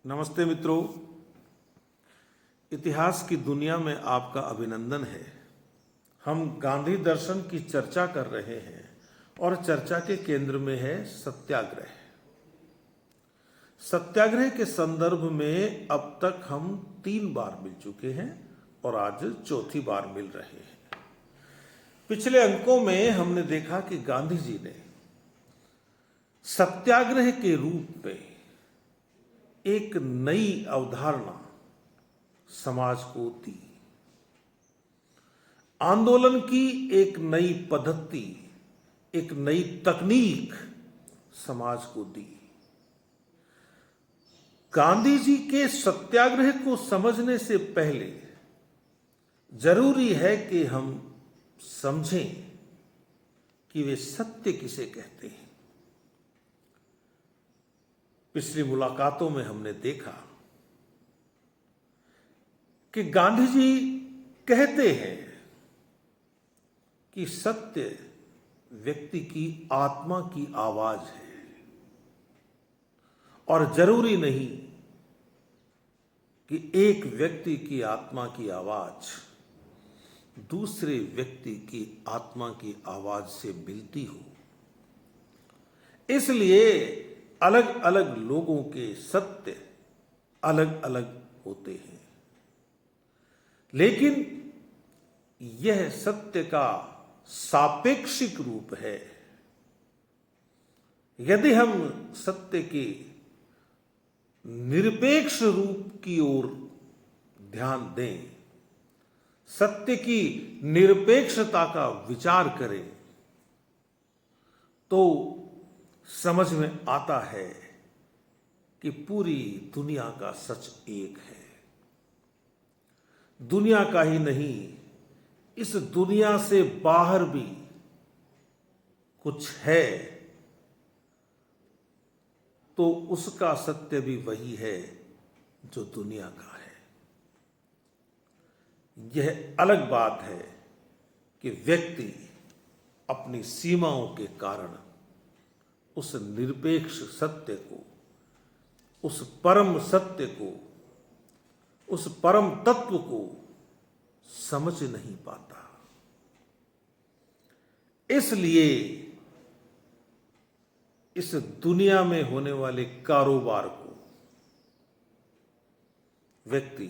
नमस्ते मित्रों, इतिहास की दुनिया में आपका अभिनंदन है। हम गांधी दर्शन की चर्चा कर रहे हैं और चर्चा के केंद्र में है सत्याग्रह। सत्याग्रह के संदर्भ में अब तक हम 3 बार मिल चुके हैं और आज चौथी बार मिल रहे हैं। पिछले अंकों में हमने देखा कि गांधी जी ने सत्याग्रह के रूप में एक नई अवधारणा समाज को दी, आंदोलन की एक नई पद्धति, एक नई तकनीक समाज को दी। गांधी जी के सत्याग्रह को समझने से पहले जरूरी है कि हम समझें कि वे सत्य किसे कहते हैं। पिछली मुलाकातों में हमने देखा कि गांधी जी कहते हैं कि सत्य व्यक्ति की आत्मा की आवाज है और जरूरी नहीं कि एक व्यक्ति की आत्मा की आवाज दूसरे व्यक्ति की आत्मा की आवाज से मिलती हो। इसलिए अलग अलग लोगों के सत्य अलग अलग होते हैं, लेकिन यह सत्य का सापेक्षिक रूप है। यदि हम सत्य के निरपेक्ष रूप की ओर ध्यान दें, सत्य की निरपेक्षता का विचार करें, तो समझ में आता है कि पूरी दुनिया का सच एक है। दुनिया का ही नहीं, इस दुनिया से बाहर भी कुछ है तो उसका सत्य भी वही है जो दुनिया का है। यह अलग बात है कि व्यक्ति अपनी सीमाओं के कारण उस निरपेक्ष सत्य को, उस परम सत्य को, उस परम तत्व को समझ नहीं पाता। इसलिए इस दुनिया में होने वाले कारोबार को व्यक्ति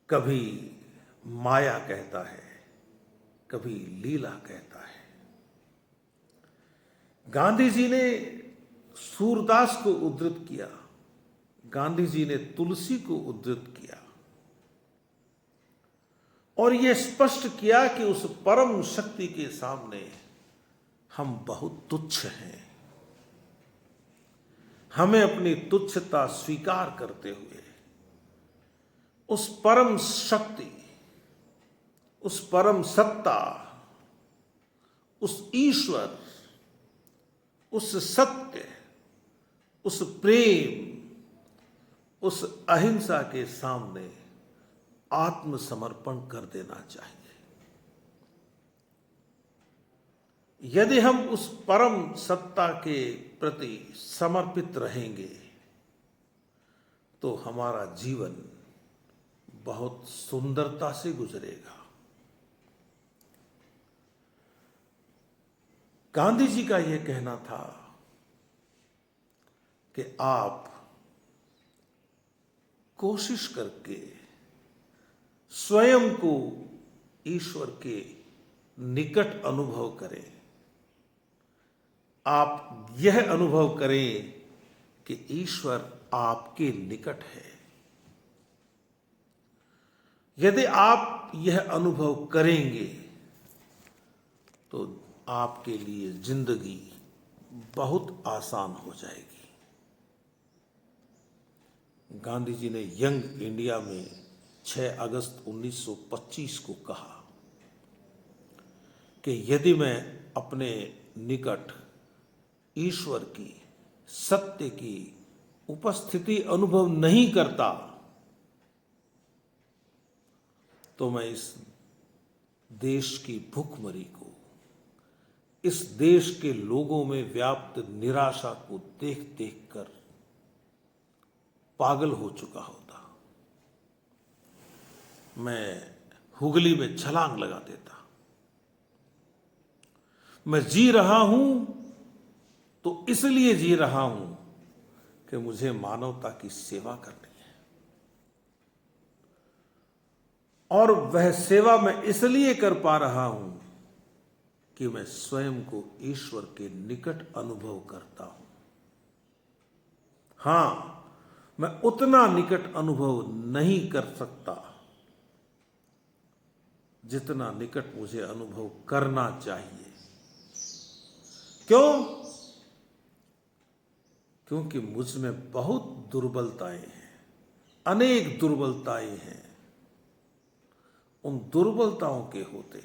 कभी माया कहता है, कभी लीला कहता है। गांधी जी ने सूरदास को उद्धृत किया, गांधी जी ने तुलसी को उद्धृत किया और यह स्पष्ट किया कि उस परम शक्ति के सामने हम बहुत तुच्छ हैं। हमें अपनी तुच्छता स्वीकार करते हुए उस परम शक्ति, उस परम सत्ता, उस ईश्वर, उस सत्य, उस प्रेम, उस अहिंसा के सामने आत्मसमर्पण कर देना चाहिए। यदि हम उस परम सत्ता के प्रति समर्पित रहेंगे तो हमारा जीवन बहुत सुंदरता से गुजरेगा। गांधी जी का यह कहना था कि आप कोशिश करके स्वयं को ईश्वर के निकट अनुभव करें। आप यह अनुभव करें कि ईश्वर आपके निकट है। यदि आप यह अनुभव करेंगे तो आपके लिए जिंदगी बहुत आसान हो जाएगी। गांधी जी ने यंग इंडिया में 6 अगस्त 1925 को कहा कि यदि मैं अपने निकट ईश्वर की, सत्य की उपस्थिति अनुभव नहीं करता तो मैं इस देश की भूखमरी को, इस देश के लोगों में व्याप्त निराशा को देख देख कर पागल हो चुका होता, मैं हुगली में छलांग लगा देता। मैं जी रहा हूं तो इसलिए जी रहा हूं कि मुझे मानवता की सेवा करनी है, और वह सेवा मैं इसलिए कर पा रहा हूं कि मैं स्वयं को ईश्वर के निकट अनुभव करता हूं। हां, मैं उतना निकट अनुभव नहीं कर सकता जितना निकट मुझे अनुभव करना चाहिए। क्यों? क्योंकि मुझ में बहुत दुर्बलताएं हैं, अनेक दुर्बलताएं हैं। उन दुर्बलताओं के होते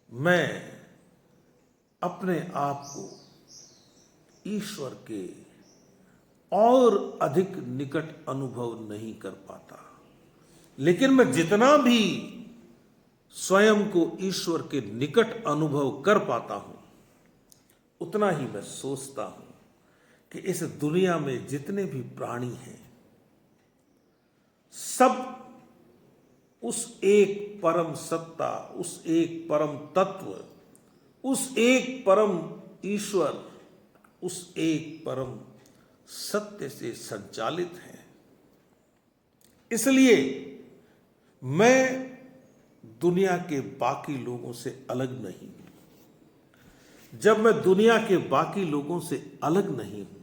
मैं अपने आप को ईश्वर के और अधिक निकट अनुभव नहीं कर पाता। लेकिन मैं जितना भी स्वयं को ईश्वर के निकट अनुभव कर पाता हूं, उतना ही मैं सोचता हूं कि इस दुनिया में जितने भी प्राणी हैं, सब उस एक परम सत्ता, उस एक परम तत्व, उस एक परम ईश्वर, उस एक परम सत्य से संचालित है। इसलिए मैं दुनिया के बाकी लोगों से अलग नहीं हूं। जब मैं दुनिया के बाकी लोगों से अलग नहीं हूं,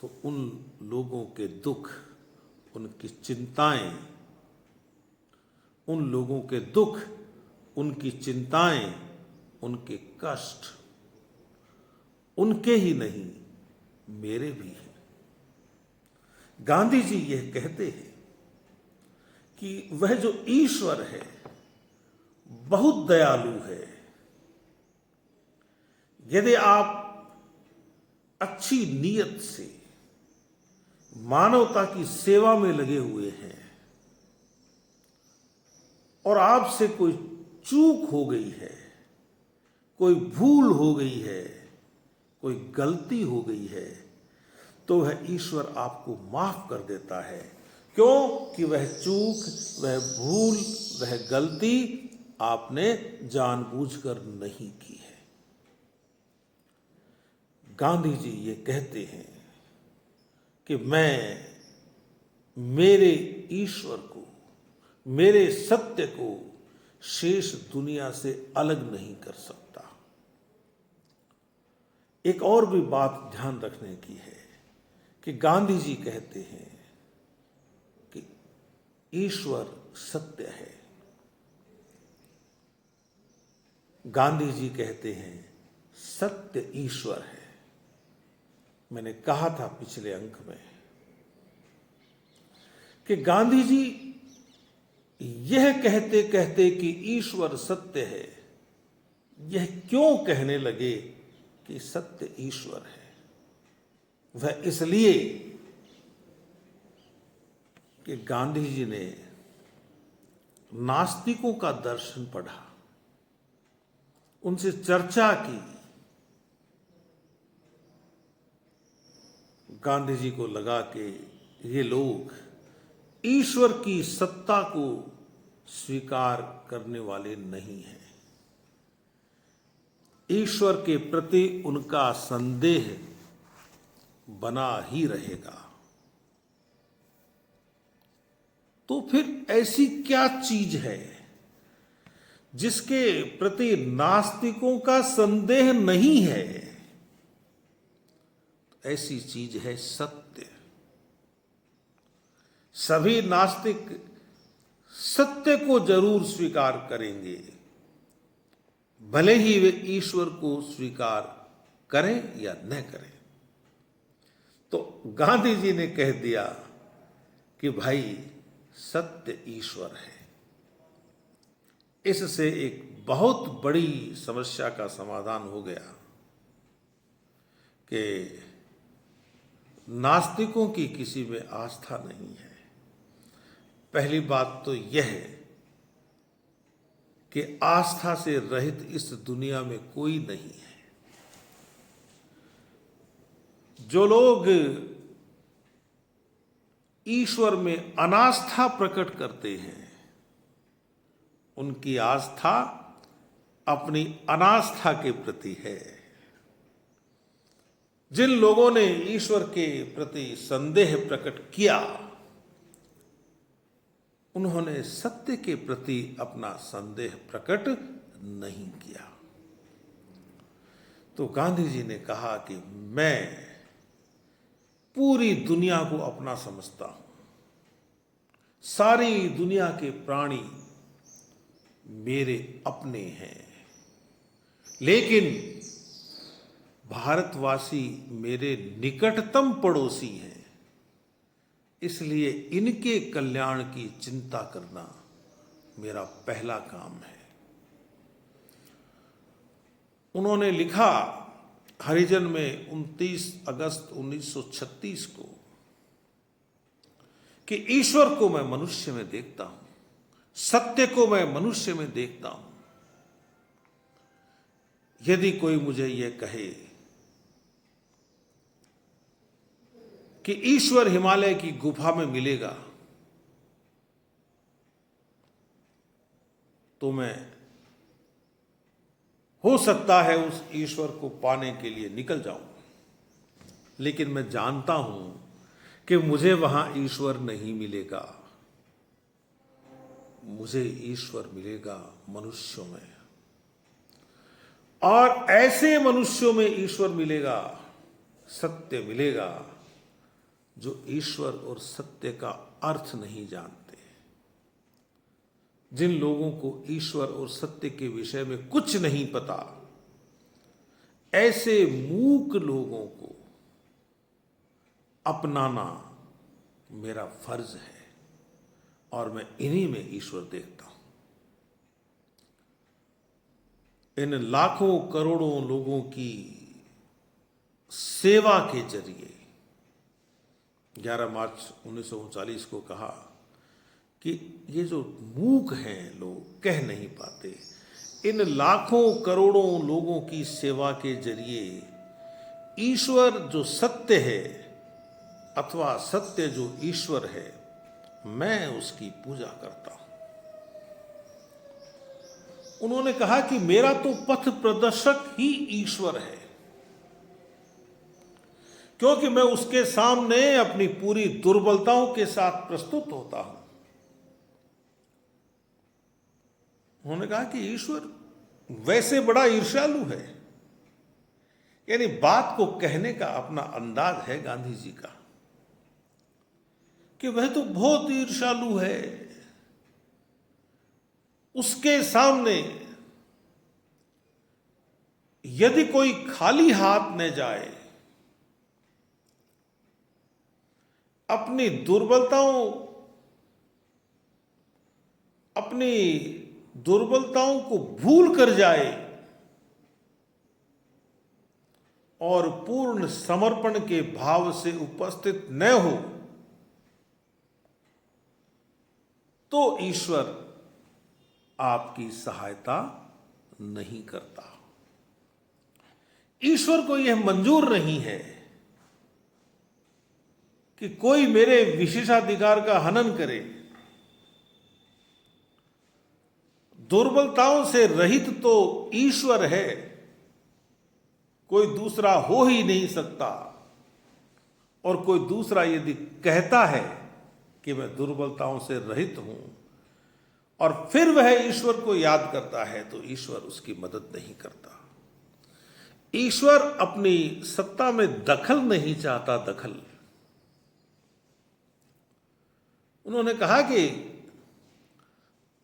तो उन लोगों के दुख, उनकी चिंताएं, उन लोगों के दुख, उनकी चिंताएं, उनके कष्ट उनके ही नहीं, मेरे भी हैं। गांधी जी यह कहते हैं कि वह जो ईश्वर है बहुत दयालु है। यदि आप अच्छी नीयत से मानवता की सेवा में लगे हुए हैं और आपसे कोई चूक हो गई है, कोई भूल हो गई है, कोई गलती हो गई है, तो वह ईश्वर आपको माफ कर देता है। क्यों? कि वह चूक, वह भूल, वह गलती आपने जानबूझकर नहीं की है। गांधी जी ये कहते हैं कि मैं मेरे ईश्वर को, मेरे सत्य को शेष दुनिया से अलग नहीं कर सकता। एक और भी बात ध्यान रखने की है कि गांधी जी कहते हैं कि ईश्वर सत्य है। गांधी जी कहते हैं सत्य ईश्वर है। मैंने कहा था पिछले अंक में कि गांधी जी यह कहते कहते कि ईश्वर सत्य है, यह क्यों कहने लगे कि सत्य ईश्वर है? वह इसलिए कि गांधी जी ने नास्तिकों का दर्शन पढ़ा, उनसे चर्चा की। गांधी जी को लगा कि ये लोग ईश्वर की सत्ता को स्वीकार करने वाले नहीं हैं। ईश्वर के प्रति उनका संदेह बना ही रहेगा। तो फिर ऐसी क्या चीज है जिसके प्रति नास्तिकों का संदेह नहीं है? ऐसी चीज है सत्य। सभी नास्तिक सत्य को जरूर स्वीकार करेंगे, भले ही वे ईश्वर को स्वीकार करें या न करें। तो गांधी जी ने कह दिया कि भाई सत्य ईश्वर है। इससे एक बहुत बड़ी समस्या का समाधान हो गया कि नास्तिकों की किसी में आस्था नहीं है। पहली बात तो यह है कि आस्था से रहित इस दुनिया में कोई नहीं है। जो लोग ईश्वर में अनास्था प्रकट करते हैं, उनकी आस्था अपनी अनास्था के प्रति है। जिन लोगों ने ईश्वर के प्रति संदेह प्रकट किया, उन्होंने सत्य के प्रति अपना संदेह प्रकट नहीं किया। तो गांधी जी ने कहा कि मैं पूरी दुनिया को अपना समझता हूं, सारी दुनिया के प्राणी मेरे अपने हैं, लेकिन भारतवासी मेरे निकटतम पड़ोसी हैं, इसलिए इनके कल्याण की चिंता करना मेरा पहला काम है। उन्होंने लिखा हरिजन में 29 अगस्त 1936 को कि ईश्वर को मैं मनुष्य में देखता हूं, सत्य को मैं मनुष्य में देखता हूं। यदि कोई मुझे यह कहे कि ईश्वर हिमालय की गुफा में मिलेगा, तो मैं हो सकता है उस ईश्वर को पाने के लिए निकल जाऊं, लेकिन मैं जानता हूं कि मुझे वहां ईश्वर नहीं मिलेगा, मुझे ईश्वर मिलेगा मनुष्यों में, और ऐसे मनुष्यों में ईश्वर मिलेगा, सत्य मिलेगा, जो ईश्वर और सत्य का अर्थ नहीं जानते। जिन लोगों को ईश्वर और सत्य के विषय में कुछ नहीं पता, ऐसे मूक लोगों को अपनाना मेरा फर्ज है, और मैं इन्हीं में ईश्वर देखता हूं। इन लाखों करोड़ों लोगों की सेवा के जरिए 11 मार्च 1939 को कहा कि ये जो मूक हैं लोग, कह नहीं पाते, इन लाखों करोड़ों लोगों की सेवा के जरिए ईश्वर जो सत्य है अथवा सत्य जो ईश्वर है, मैं उसकी पूजा करता हूं। उन्होंने कहा कि मेरा तो पथ प्रदर्शक ही ईश्वर है, क्योंकि मैं उसके सामने अपनी पूरी दुर्बलताओं के साथ प्रस्तुत होता हूं। उन्होंने कहा कि ईश्वर वैसे बड़ा ईर्ष्यालु है, यानी बात को कहने का अपना अंदाज है गांधी जी का, कि वह तो बहुत ईर्ष्यालु है, उसके सामने यदि कोई खाली हाथ न जाए, अपनी दुर्बलताओं को भूल कर जाए और पूर्ण समर्पण के भाव से उपस्थित न हो, तो ईश्वर आपकी सहायता नहीं करता। ईश्वर को यह मंजूर नहीं है कि कोई मेरे विशेषाधिकार का हनन करे। दुर्बलताओं से रहित तो ईश्वर है, कोई दूसरा हो ही नहीं सकता। और कोई दूसरा यदि कहता है कि मैं दुर्बलताओं से रहित हूं और फिर वह ईश्वर को याद करता है, तो ईश्वर उसकी मदद नहीं करता। ईश्वर अपनी सत्ता में दखल नहीं चाहता, दखल। उन्होंने कहा कि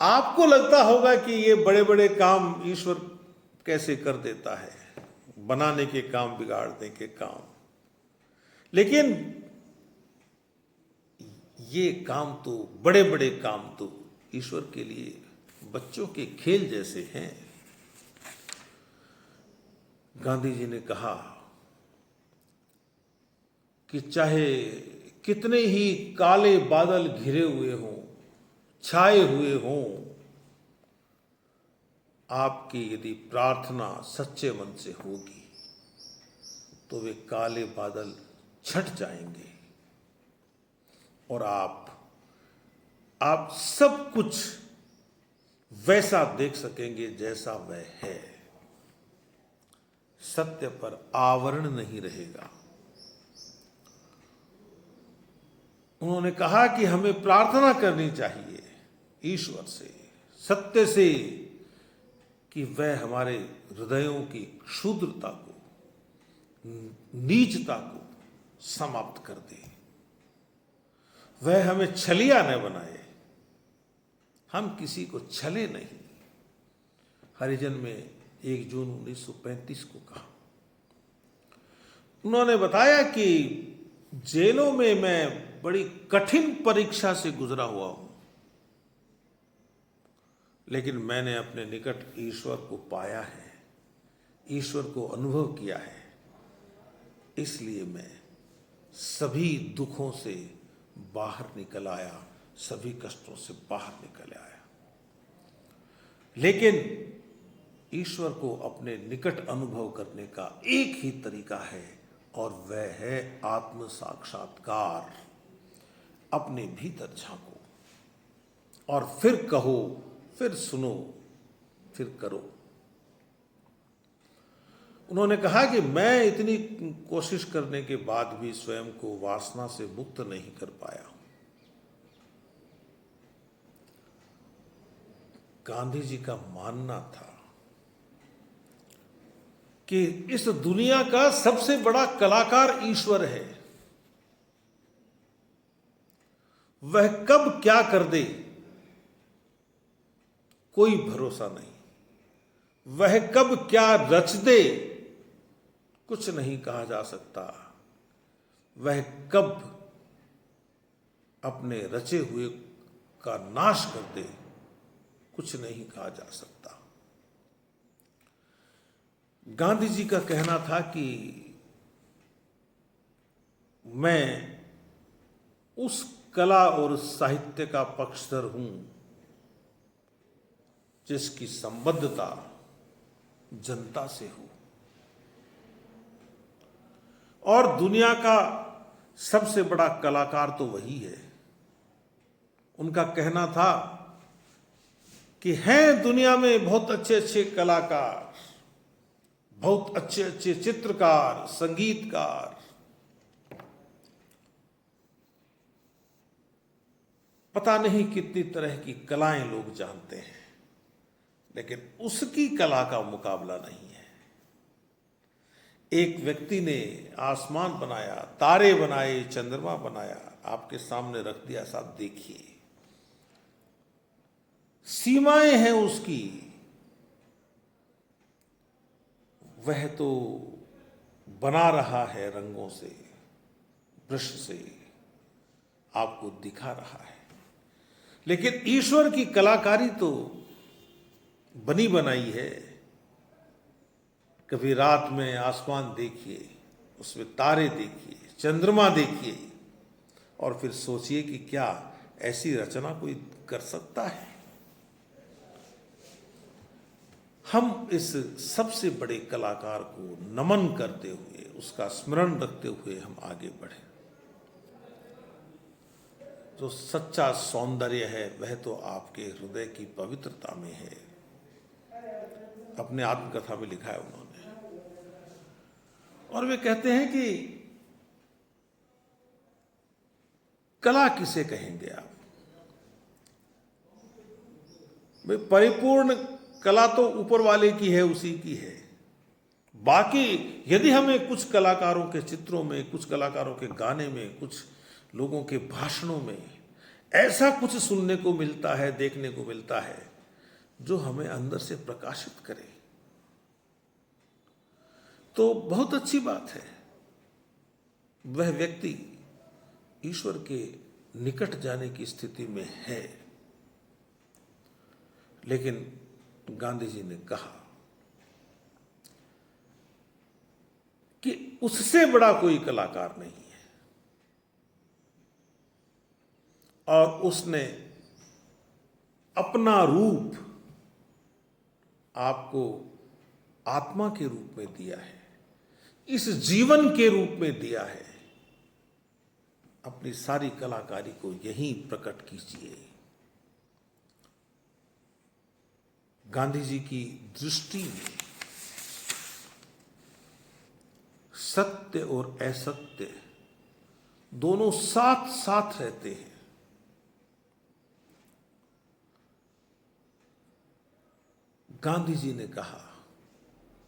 आपको लगता होगा कि ये बड़े बड़े काम ईश्वर कैसे कर देता है, बनाने के काम, बिगाड़ने के काम, लेकिन ये काम तो, बड़े बड़े काम तो ईश्वर के लिए बच्चों के खेल जैसे हैं। गांधी जी ने कहा कि चाहे कितने ही काले बादल घिरे हुए हों, छाए हुए हों, आपकी यदि प्रार्थना सच्चे मन से होगी तो वे काले बादल छट जाएंगे। और आप सब कुछ वैसा देख सकेंगे जैसा वह है। सत्य पर आवरण नहीं रहेगा। उन्होंने कहा कि हमें प्रार्थना करनी चाहिए ईश्वर से, सत्य से, कि वह हमारे हृदयों की क्षुद्रता को, नीचता को समाप्त कर दे। वह हमें छलिया न बनाए, हम किसी को छले नहीं। हरिजन में 1 जून 1935 को कहा। उन्होंने बताया कि जेलों में मैं बड़ी कठिन परीक्षा से गुजरा हुआ हूं, लेकिन मैंने अपने निकट ईश्वर को पाया है, ईश्वर को अनुभव किया है। इसलिए मैं सभी दुखों से बाहर निकल आया, सभी कष्टों से बाहर निकल आया। लेकिन ईश्वर को अपने निकट अनुभव करने का एक ही तरीका है, और वह है आत्म साक्षात्कार। अपने भीतर झांको और फिर कहो, फिर सुनो, फिर करो। उन्होंने कहा कि मैं इतनी कोशिश करने के बाद भी स्वयं को वासना से मुक्त नहीं कर पाया। गांधी जी का मानना था कि इस दुनिया का सबसे बड़ा कलाकार ईश्वर है। वह कब क्या कर दे कोई भरोसा नहीं, वह कब क्या रच दे कुछ नहीं कहा जा सकता, वह कब अपने रचे हुए का नाश कर दे कुछ नहीं कहा जा सकता। गांधी जी का कहना था कि मैं उस कला और साहित्य का पक्षधर हूं जिसकी संबद्धता जनता से हो, और दुनिया का सबसे बड़ा कलाकार तो वही है। उनका कहना था कि हैं दुनिया में बहुत अच्छे अच्छे कलाकार, बहुत अच्छे अच्छे चित्रकार, संगीतकार, पता नहीं कितनी तरह की कलाएं लोग जानते हैं, लेकिन उसकी कला का मुकाबला नहीं है। एक व्यक्ति ने आसमान बनाया, तारे बनाए, चंद्रमा बनाया, आपके सामने रख दिया, साहब देखिए। सीमाएं हैं उसकी, वह तो बना रहा है रंगों से, ब्रश से, आपको दिखा रहा है। लेकिन ईश्वर की कलाकारी तो बनी बनाई है। कभी रात में आसमान देखिए, उसमें तारे देखिए, चंद्रमा देखिए, और फिर सोचिए कि क्या ऐसी रचना कोई कर सकता है। हम इस सबसे बड़े कलाकार को नमन करते हुए, उसका स्मरण रखते हुए हम आगे बढ़े। जो सच्चा सौंदर्य है वह तो आपके हृदय की पवित्रता में है। अपने आत्मकथा में लिखा है उन्होंने, और वे कहते हैं कि कला किसे कहेंगे आप? भाई परिपूर्ण कला तो ऊपर वाले की है, उसी की है। बाकी यदि हमें कुछ कलाकारों के चित्रों में, कुछ कलाकारों के गाने में, कुछ लोगों के भाषणों में ऐसा कुछ सुनने को मिलता है, देखने को मिलता है जो हमें अंदर से प्रकाशित करे, तो बहुत अच्छी बात है। वह व्यक्ति ईश्वर के निकट जाने की स्थिति में है। लेकिन गांधी जी ने कहा कि उससे बड़ा कोई कलाकार नहीं है, और उसने अपना रूप आपको आत्मा के रूप में दिया है, इस जीवन के रूप में दिया है। अपनी सारी कलाकारी को यहीं प्रकट कीजिए। गांधी जी की दृष्टि में सत्य और असत्य दोनों साथ साथ रहते हैं। गांधी जी ने कहा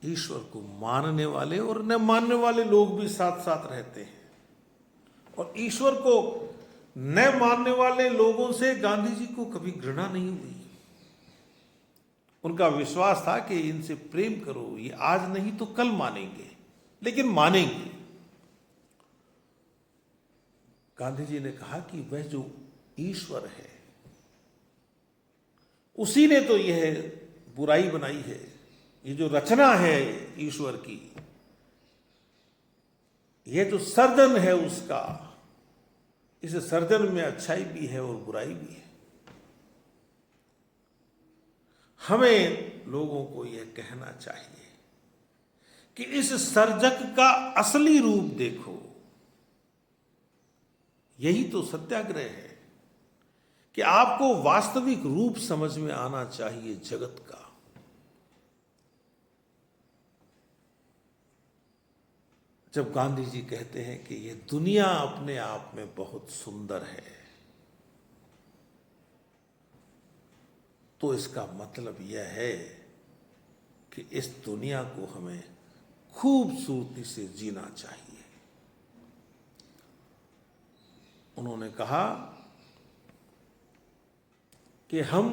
ईश्वर को मानने वाले और न मानने वाले लोग भी साथ साथ रहते हैं, और ईश्वर को न मानने वाले लोगों से गांधी जी को कभी घृणा नहीं हुई। उनका विश्वास था कि इनसे प्रेम करो, ये आज नहीं तो कल मानेंगे, लेकिन मानेंगे। गांधी जी ने कहा कि वह जो ईश्वर है उसी ने तो यह बुराई बनाई है, ये जो रचना है ईश्वर की, यह जो सर्जन है उसका, इस सर्जन में अच्छाई भी है और बुराई भी है। हमें लोगों को यह कहना चाहिए कि इस सर्जक का असली रूप देखो। यही तो सत्याग्रह है कि आपको वास्तविक रूप समझ में आना चाहिए जगत का। जब गांधी जी कहते हैं कि यह दुनिया अपने आप में बहुत सुंदर है, तो इसका मतलब यह है कि इस दुनिया को हमें खूबसूरती से जीना चाहिए। उन्होंने कहा कि हम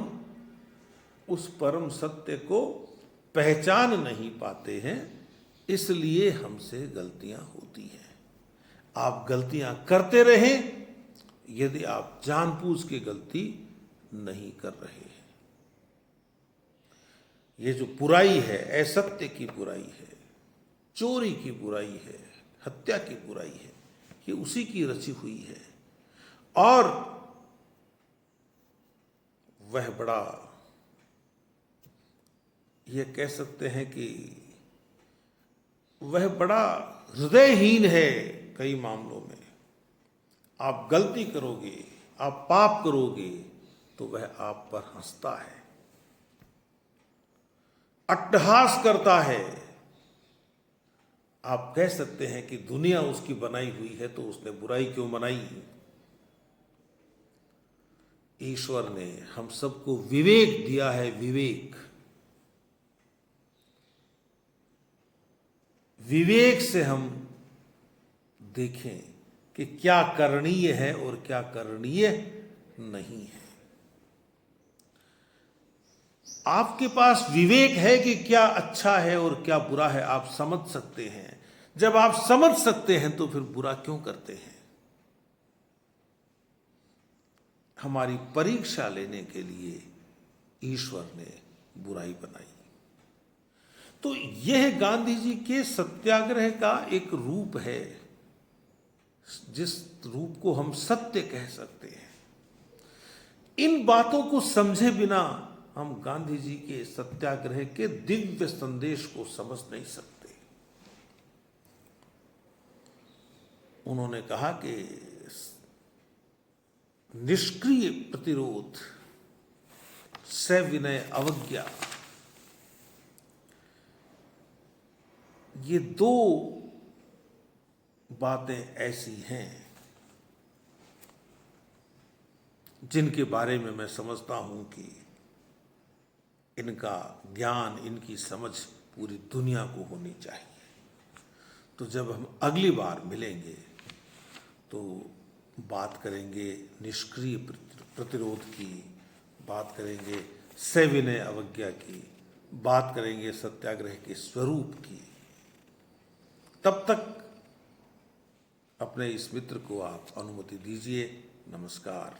उस परम सत्य को पहचान नहीं पाते हैं, इसलिए हमसे गलतियां होती हैं। आप गलतियां करते रहें यदि आप जानबूझ के गलती नहीं कर रहे हैं। ये जो बुराई है, असत्य की बुराई है, चोरी की बुराई है, हत्या की बुराई है, ये उसी की रची हुई है। और वह बड़ा, ये कह सकते हैं कि वह बड़ा हृदयहीन है कई मामलों में। आप गलती करोगे, आप पाप करोगे तो वह आप पर हंसता है, अट्टहास करता है। आप कह सकते हैं कि दुनिया उसकी बनाई हुई है तो उसने बुराई क्यों बनाई। ईश्वर ने हम सबको विवेक दिया है, विवेक। विवेक से हम देखें कि क्या करणीय है और क्या करणीय नहीं है। आपके पास विवेक है कि क्या अच्छा है और क्या बुरा है, आप समझ सकते हैं। जब आप समझ सकते हैं तो फिर बुरा क्यों करते हैं। हमारी परीक्षा लेने के लिए ईश्वर ने बुराई बनाई। तो यह गांधी जी के सत्याग्रह का एक रूप है, जिस रूप को हम सत्य कह सकते हैं। इन बातों को समझे बिना हम गांधी जी के सत्याग्रह के दिव्य संदेश को समझ नहीं सकते। उन्होंने कहा कि निष्क्रिय प्रतिरोध, सविनय अवज्ञा, ये दो बातें ऐसी हैं जिनके बारे में मैं समझता हूं कि इनका ज्ञान, इनकी समझ पूरी दुनिया को होनी चाहिए। तो जब हम अगली बार मिलेंगे तो बात करेंगे निष्क्रिय प्रतिरोध की, बात करेंगे सविनय अवज्ञा की, बात करेंगे सत्याग्रह के स्वरूप की। तब तक अपने इस मित्र को आप अनुमति दीजिए। नमस्कार।